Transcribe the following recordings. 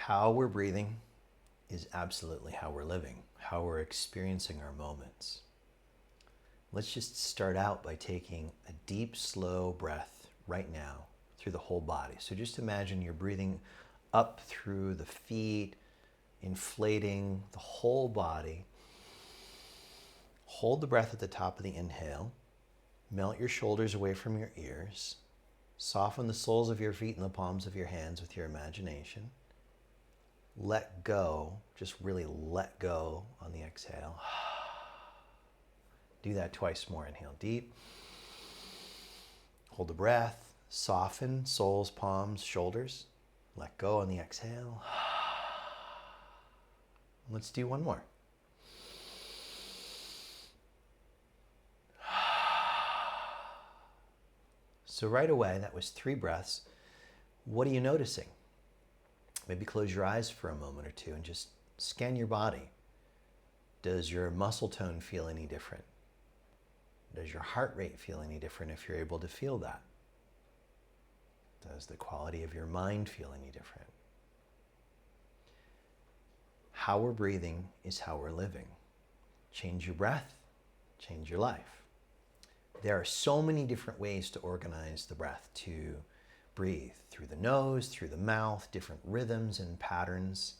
How we're breathing is absolutely how we're living, how we're experiencing our moments. Let's just start out by taking a deep, slow breath right now through the whole body. So just imagine you're breathing up through the feet, inflating the whole body. Hold the breath at the top of the inhale. Melt your shoulders away from your ears. Soften the soles of your feet and the palms of your hands with your imagination. Let go, just really let go on the exhale. Do that twice more. Inhale deep. Hold the breath. Soften soles, palms, shoulders. Let go on the exhale. Let's do one more. So right away, that was 3 breaths. What are you noticing? Maybe close your eyes for a moment or two and just scan your body. Does your muscle tone feel any different? Does your heart rate feel any different if you're able to feel that? Does the quality of your mind feel any different? How we're breathing is how we're living. Change your breath, change your life. There are so many different ways to organize the breath, to breathe through the nose, through the mouth, different rhythms and patterns.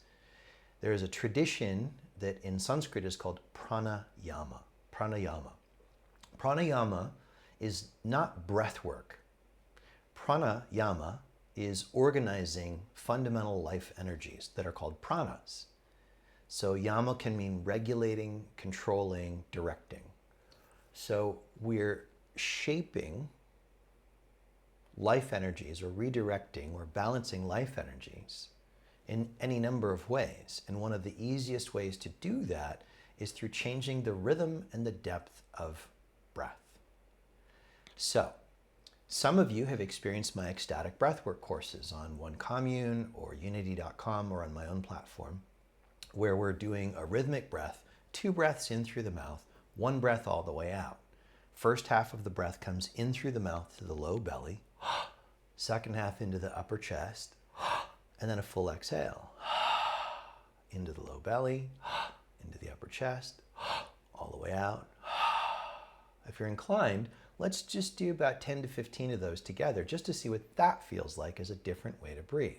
There is a tradition that in Sanskrit is called pranayama. Pranayama. Pranayama is not breath work. Pranayama is organizing fundamental life energies that are called pranas. So yama can mean regulating, controlling, directing. So we're shaping life energies or redirecting or balancing life energies in any number of ways. And one of the easiest ways to do that is through changing the rhythm and the depth of breath. So, some of you have experienced my ecstatic breathwork courses on One Commune or unity.com or on my own platform, where we're doing a rhythmic breath, 2 breaths in through the mouth, 1 breath all the way out. First half of the breath comes in through the mouth to the low belly, second half into the upper chest, and then a full exhale. Into the low belly, into the upper chest, all the way out. If you're inclined, let's just do about 10 to 15 of those together just to see what that feels like as a different way to breathe.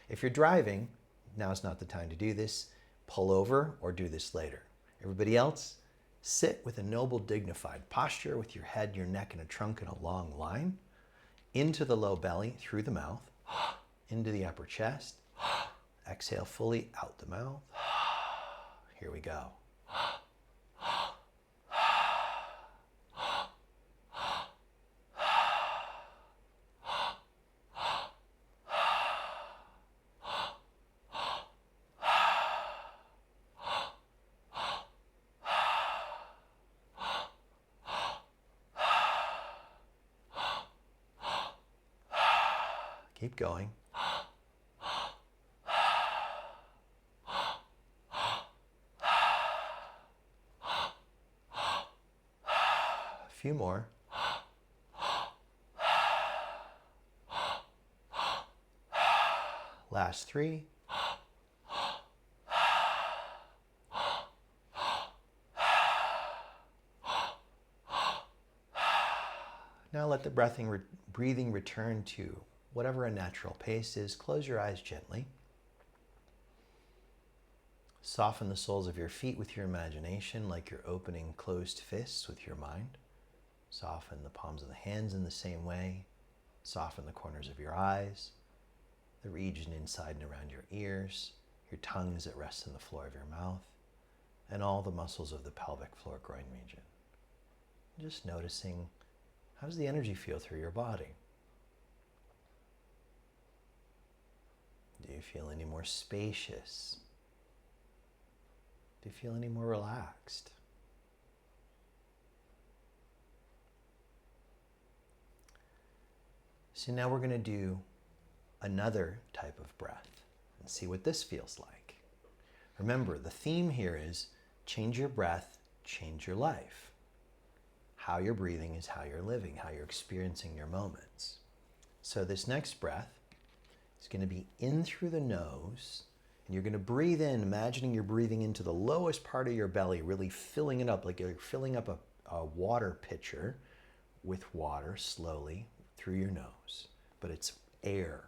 If you're driving, now's not the time to do this. Pull over or do this later. Everybody else, sit with a noble, dignified posture with your head, your neck, and a trunk in a long line. Into the low belly, through the mouth, into the upper chest. Exhale fully out the mouth. Here we go. Keep going. A few more. Last 3. Now let the breathing return to whatever a natural pace is. Close your eyes gently. Soften the soles of your feet with your imagination like you're opening closed fists with your mind. Soften the palms of the hands in the same way. Soften the corners of your eyes, the region inside and around your ears, your tongue as it rests on the floor of your mouth, and all the muscles of the pelvic floor groin region. Just noticing, how does the energy feel through your body? Do you feel any more spacious? Do you feel any more relaxed? So now we're going to do another type of breath and see what this feels like. Remember, the theme here is change your breath, change your life. How you're breathing is how you're living, how you're experiencing your moments. So this next breath is going to be in through the nose, and you're going to breathe in, imagining you're breathing into the lowest part of your belly, really filling it up like you're filling up a water pitcher with water slowly through your nose, but it's air.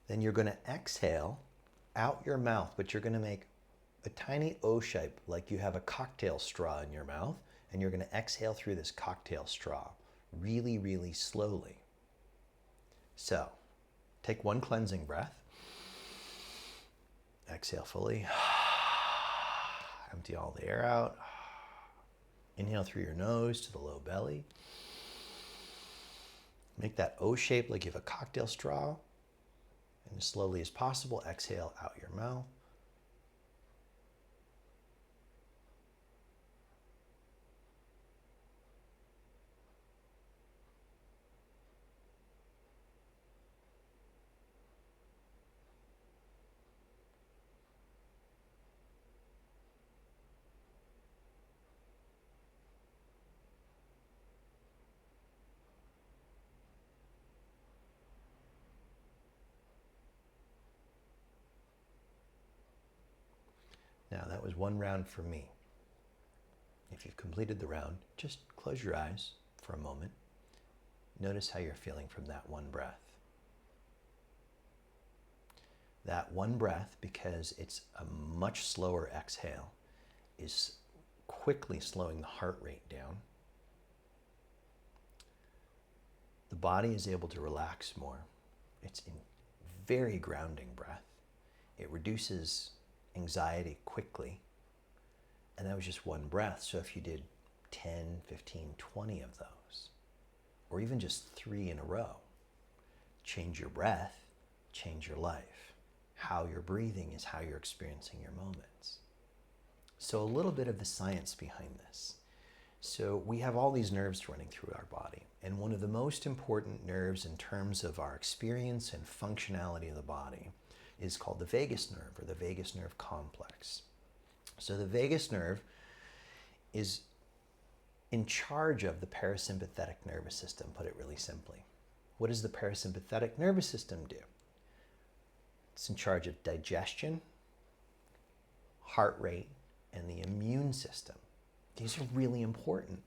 Then you're going to exhale out your mouth, but you're going to make a tiny O shape like you have a cocktail straw in your mouth, and you're going to exhale through this cocktail straw really, really slowly. So take one cleansing breath. Exhale fully. Empty all the air out. Inhale through your nose to the low belly. Make that O shape like you have a cocktail straw. And as slowly as possible, exhale out your mouth. Now that was one round for me. If you've completed the round, just close your eyes for a moment. Notice how you're feeling from that one breath. That one breath, because it's a much slower exhale, is quickly slowing the heart rate down. The body is able to relax more. It's a very grounding breath. It reduces anxiety quickly. And that was just one breath. So if you did 10, 15, 20 of those, or even just 3 in a row, change your breath, change your life. How you're breathing is how you're experiencing your moments. So a little bit of the science behind this. So we have all these nerves running through our body. And one of the most important nerves in terms of our experience and functionality of the body is called the vagus nerve, or the vagus nerve complex. So the vagus nerve is in charge of the parasympathetic nervous system, put it really simply. What does the parasympathetic nervous system do? It's in charge of digestion, heart rate, and the immune system. These are really important.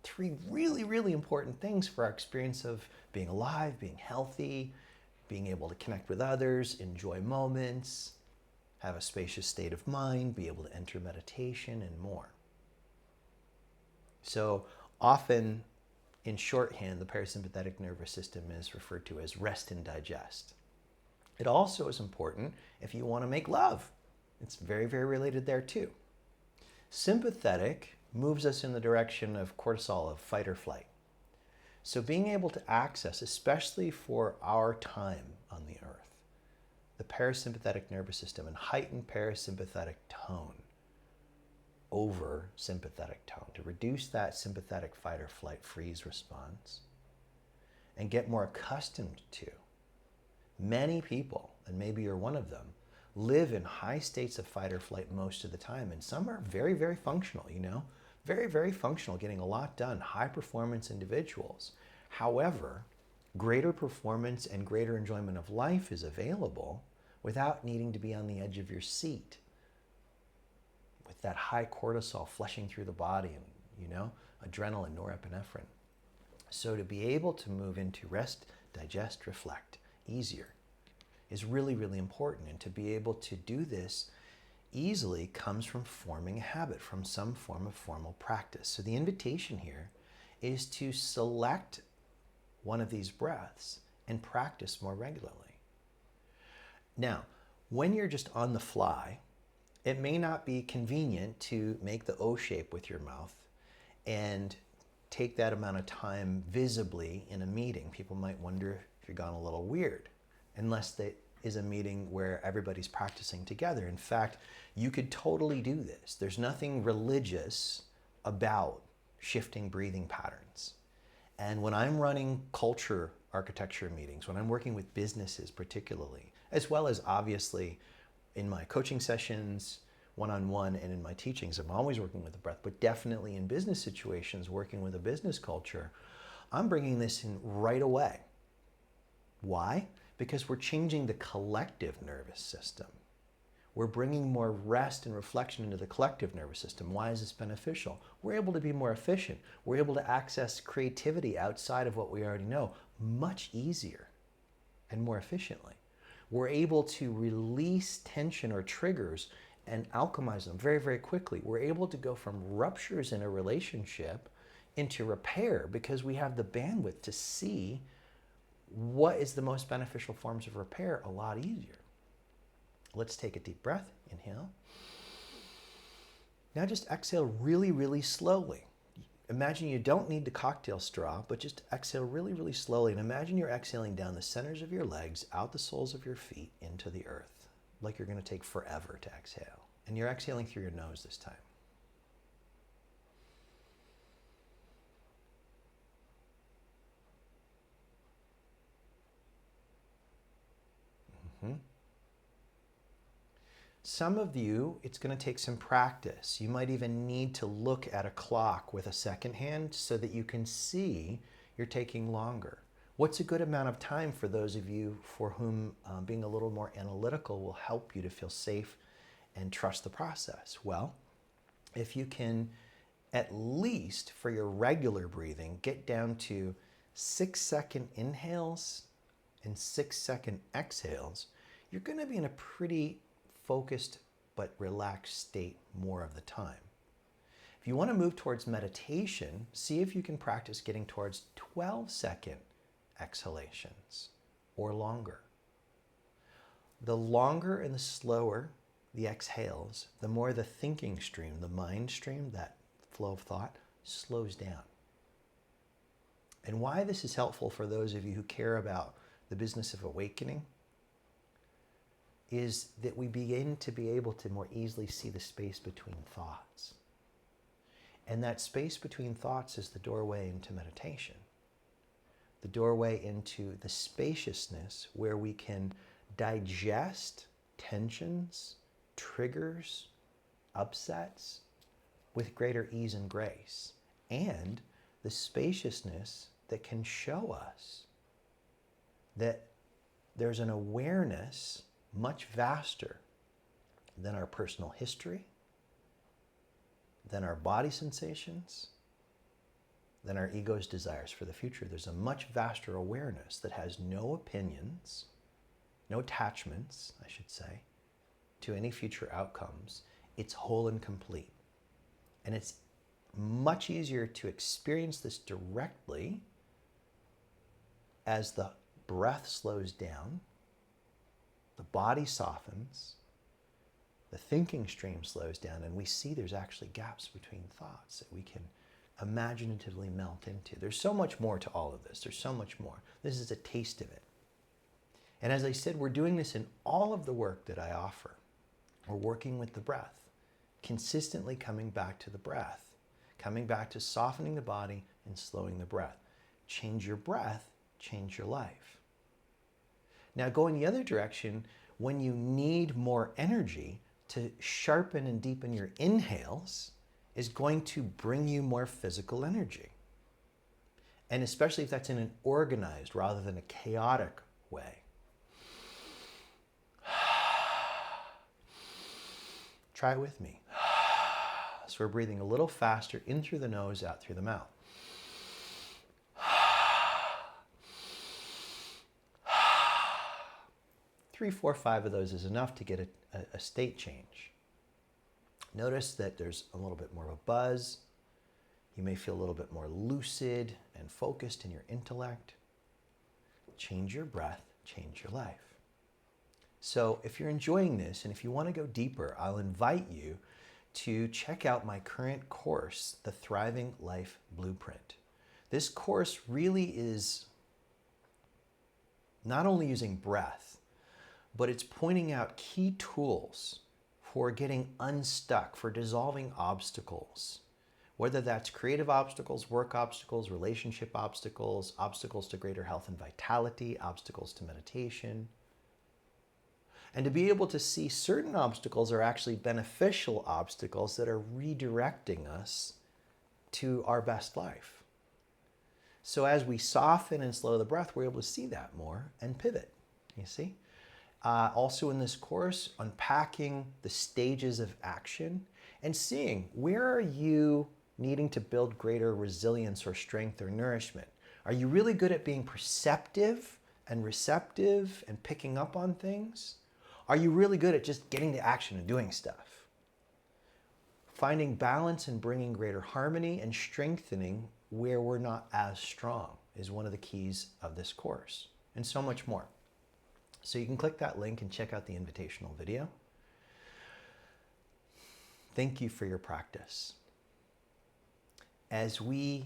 3 really, really important things for our experience of being alive, being healthy, being able to connect with others, enjoy moments, have a spacious state of mind, be able to enter meditation, and more. So often in shorthand, the parasympathetic nervous system is referred to as rest and digest. It also is important if you want to make love. It's very, very related there too. Sympathetic moves us in the direction of cortisol, of fight or flight. So being able to access, especially for our time on the earth, the parasympathetic nervous system and heighten parasympathetic tone over sympathetic tone to reduce that sympathetic fight or flight freeze response and get more accustomed to. Many people, and maybe you're one of them, live in high states of fight or flight most of the time, and some are very, very functional, very, very functional, getting a lot done, high performance individuals. However, greater performance and greater enjoyment of life is available without needing to be on the edge of your seat with that high cortisol flushing through the body and, adrenaline, norepinephrine. So to be able to move into rest, digest, reflect easier is really, really important. And to be able to do this easily comes from forming a habit, from some form of formal practice. So the invitation here is to select one of these breaths and practice more regularly. Now, when you're just on the fly, it may not be convenient to make the O shape with your mouth and take that amount of time visibly in a meeting. People might wonder if you've gone a little weird, unless that is a meeting where everybody's practicing together. In fact, you could totally do this. There's nothing religious about shifting breathing patterns. And when I'm running culture architecture meetings, when I'm working with businesses particularly, as well as obviously in my coaching sessions, one-on-one, and in my teachings, I'm always working with the breath, but definitely in business situations, working with a business culture, I'm bringing this in right away Why? Because we're changing the collective nervous system. We're bringing more rest and reflection into the collective nervous system. Why is this beneficial? We're able to be more efficient. We're able to access creativity outside of what we already know much easier and more efficiently. We're able to release tension or triggers and alchemize them very, very quickly. We're able to go from ruptures in a relationship into repair because we have the bandwidth to see what is the most beneficial forms of repair a lot easier. Let's take a deep breath. Inhale. Now just exhale really, really slowly. Imagine you don't need the cocktail straw, but just exhale really, really slowly. And imagine you're exhaling down the centers of your legs, out the soles of your feet, into the earth, like you're going to take forever to exhale. And you're exhaling through your nose this time. Some of you, it's going to take some practice. You might even need to look at a clock with a second hand so that you can see you're taking longer. What's a good amount of time for those of you for whom being a little more analytical will help you to feel safe and trust the process? Well, if you can, at least for your regular breathing, get down to 6-second inhales and 6-second exhales, you're going to be in a pretty focused but relaxed state more of the time. If you want to move towards meditation, see if you can practice getting towards 12-second exhalations or longer. The longer and the slower the exhales, the more the thinking stream, the mind stream, that flow of thought, slows down. And why this is helpful for those of you who care about the business of awakening is that we begin to be able to more easily see the space between thoughts. And that space between thoughts is the doorway into meditation, the doorway into the spaciousness where we can digest tensions, triggers, upsets with greater ease and grace, and the spaciousness that can show us that there's an awareness much vaster than our personal history, than our body sensations, than our ego's desires for the future. There's a much vaster awareness that has no opinions, no attachments, I should say, to any future outcomes. It's whole and complete. And it's much easier to experience this directly as the breath slows down, the body softens, the thinking stream slows down, and we see there's actually gaps between thoughts that we can imaginatively melt into. There's so much more to all of this. There's so much more. This is a taste of it. And as I said, we're doing this in all of the work that I offer. We're working with the breath, consistently coming back to the breath, coming back to softening the body and slowing the breath. Change your breath, change your life. Now, going the other direction, when you need more energy, to sharpen and deepen your inhales is going to bring you more physical energy. And especially if that's in an organized rather than a chaotic way. Try it with me. So we're breathing a little faster in through the nose, out through the mouth. 3, 4, 5 of those is enough to get a state change. Notice that there's a little bit more of a buzz. You may feel a little bit more lucid and focused in your intellect. Change your breath, change your life. So if you're enjoying this and if you want to go deeper, I'll invite you to check out my current course, The Thriving Life Blueprint. This course really is not only using breath, but it's pointing out key tools for getting unstuck, for dissolving obstacles, whether that's creative obstacles, work obstacles, relationship obstacles, obstacles to greater health and vitality, obstacles to meditation. And to be able to see certain obstacles are actually beneficial obstacles that are redirecting us to our best life. So as we soften and slow the breath, we're able to see that more and pivot, you see? Also in this course, unpacking the stages of action and seeing where are you needing to build greater resilience or strength or nourishment. Are you really good at being perceptive and receptive and picking up on things? Are you really good at just getting to action and doing stuff? Finding balance and bringing greater harmony and strengthening where we're not as strong is one of the keys of this course, and so much more. So you can click that link and check out the invitational video. Thank you for your practice. As we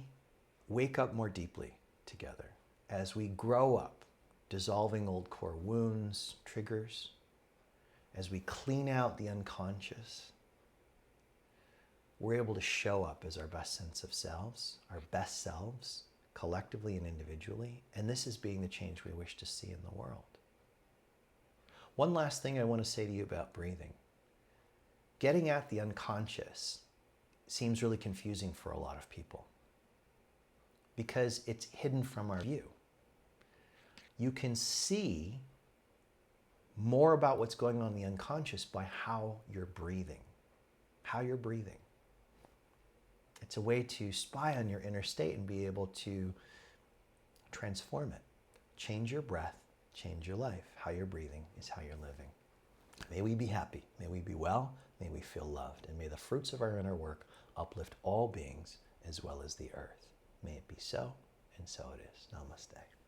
wake up more deeply together, as we grow up, dissolving old core wounds, triggers, as we clean out the unconscious, we're able to show up as our best sense of selves, our best selves, collectively and individually, and this is being the change we wish to see in the world. One last thing I want to say to you about breathing. Getting at the unconscious seems really confusing for a lot of people because it's hidden from our view. You can see more about what's going on in the unconscious by how you're breathing. How you're breathing. It's a way to spy on your inner state and be able to transform it. Change your breath, change your life. How you're breathing is how you're living. May we be happy, may we be well, may we feel loved, and may the fruits of our inner work uplift all beings as well as the earth. May it be so, and so it is. Namaste.